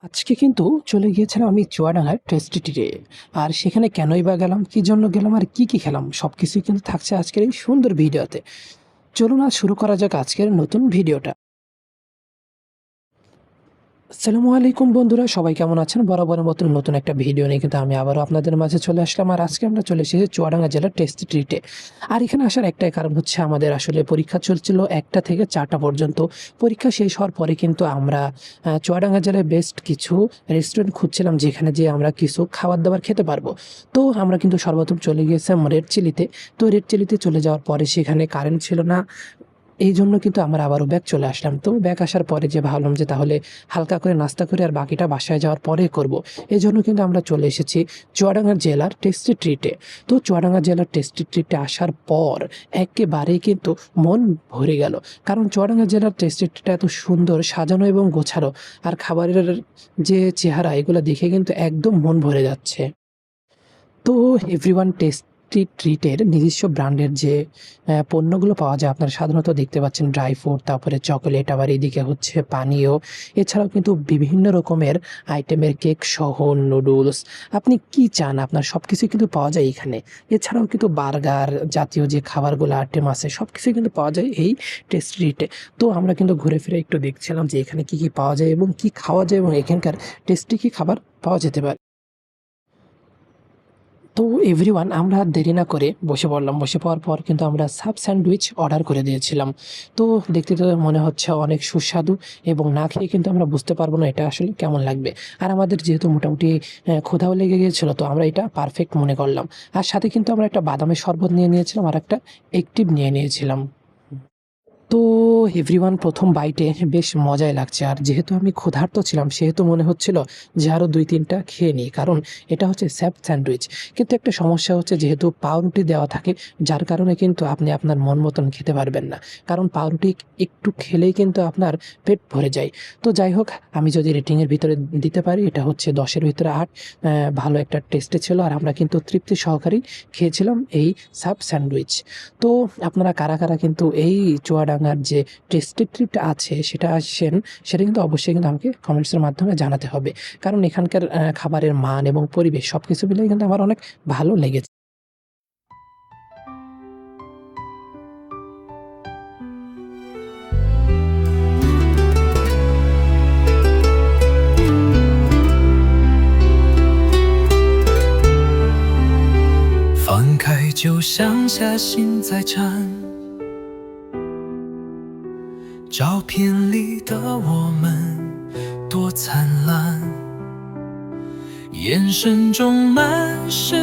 আজকে কিন্তু চলে গিয়েছিলাম আমি চুয়াডাঙ্গার টেস্টিটিতে। আর সেখানে কেনই বা গেলাম, কি জন্য গেলাম আর কি খেলাম সবকিছুই কিন্তু থাকছে আজকের এই সুন্দর ভিডিওতে। চলুন আজ শুরু করা যাক আজকের নতুন ভিডিওটা। আসসালামু আলাইকুম বন্ধুরা, সবাই কেমন আছেন? বরাবরের মতন নতুন একটা ভিডিও নিয়ে কিন্তু আমি আবারও আপনাদের মাঝে চলে আসলাম। আর আজকে আমরা চলে এসেছি চুয়াডাঙ্গা জেলার টেস্টি ট্রিটে। আর এখানে আসার একটাই কারণ হচ্ছে আমাদের আসলে পরীক্ষা চলছিল ১টা থেকে ৪টা পর্যন্ত। পরীক্ষা শেষ হওয়ার পরে কিন্তু আমরা চুয়াডাঙ্গা জেলায় বেস্ট কিছু রেস্টুরেন্ট খুঁজছিলাম যেখানে যেয়ে আমরা কিছু খাবার দাবার খেতে পারবো। তো আমরা কিন্তু সর্বপ্রথম চলে গিয়েছিলাম রেড চিলিতে। তো রেড চিলিতে চলে যাওয়ার পরে সেখানে কারেন্ট ছিল না। এইজন্য কিন্তু আমরা আবারও ব্যাক চলে আসলাম। তো ব্যাক আসার পরে যে ভাবলাম যে তাহলে হালকা করে নাস্তা করে আর বাকিটা বাসায় যাওয়ার পরে করব। এজন্য কিন্তু আমরা চলে এসেছি চুয়াডাঙ্গা জেলার টেস্টি ট্রিটে। তো চুয়াডাঙ্গা জেলার টেস্টি ট্রিটে আসার পর একেবারেই কিন্তু মন ভরে গেল। কারণ চুয়াডাঙ্গা জেলার টেস্টি ট্রিটটা এত সুন্দর সাজানো এবং গোছানো, আর খাবারের যে চেহারা এগুলো দেখে কিন্তু একদম মন ভরে যাচ্ছে। তো এভরিওয়ান টেস্টি ট্রিটের নিজস্ব ব্র্যান্ডের যে পণ্যগুলো পাওয়া যায়, আপনারা সাধারণত দেখতে পাচ্ছেন ড্রাই ফ্রুট, তারপরে চকোলেট, আবার এদিকে হচ্ছে পানীয়। এছাড়াও কিন্তু বিভিন্ন রকমের আইটেমের কেক সহ নুডলস, আপনি কি চান আপনার সবকিছুই কিন্তু পাওয়া যায় এখানে। এছাড়াও কিন্তু বার্গার জাতীয় যে খাবারগুলো আইটেম আছে সবকিছুই কিন্তু পাওয়া যায় এই টেস্টি ট্রিটে। তো আমরা কিন্তু ঘুরে ফিরে একটু দেখছিলাম যে এখানে কি পাওয়া যায় এবং কি খাওয়া যায় এবং এখানকার টেস্টি কি খাবার পাওয়া যেতে পারে। তো এভরিওয়ান আমরা আর দেরি না করে বসে পড়লাম। বসে পড়ার পর কিন্তু আমরা সাব স্যান্ডউইচ অর্ডার করে দিয়েছিলাম। তো দেখতে তো মনে হচ্ছে অনেক সুস্বাদু, এবং না খেয়ে কিন্তু আমরা বুঝতে পারবো না এটা আসলে কেমন লাগবে। আর আমাদের যেহেতু মোটামুটি ক্ষুধাও লেগে গিয়েছিল, তো আমরা এটা পারফেক্ট মনে করলাম। আর সাথে কিন্তু আমরা একটা বাদামের শরবত নিয়ে নিয়েছিলাম আর একটা একটিভ নিয়ে নিয়েছিলাম। তো এভরিওয়ান প্রথম বাইটে বেশ মজাই লাগছে। আর যেহেতু আমি ক্ষুধার্ত ছিলাম সেহেতু মনে হচ্ছিল যে আরও ২-৩টা খেয়ে নিই, কারণ এটা হচ্ছে স্যাপ স্যান্ডউইচ। কিন্তু একটা সমস্যা হচ্ছে যেহেতু পাউরুটি দেওয়া থাকে, যার কারণে কিন্তু আপনি আপনার মন মতন খেতে পারবেন না। কারণ পাউরুটি একটু খেলেই কিন্তু আপনার পেট ভরে যায়। তো যাই হোক, আমি যদি রেটিংয়ের ভিতরে দিতে পারি, এটা হচ্ছে ১০-এর ভিতরে ৮। ভালো একটা টেস্টে ছিল, আর আমরা কিন্তু তৃপ্তি সহকারেই খেয়েছিলাম এই সাব স্যান্ডউইচ। তো আপনারা কারা, কারা কিন্তু এই চুয়াডাঙ্গার যে টেস্টি ট্রিট আছে সেটা আসছেন, সেটা কিন্তু অবশ্যই কিন্তু আমাকে কমেন্টসের মাধ্যমে জানাতে হবে। কারণ এখানকার খাবারের মান এবং পরিবেশ সবকিছু মিলেই কিন্তু আমার অনেক ভালো লেগেছে। 放开就像下心在颤，照片里的我们多灿烂，眼神中满是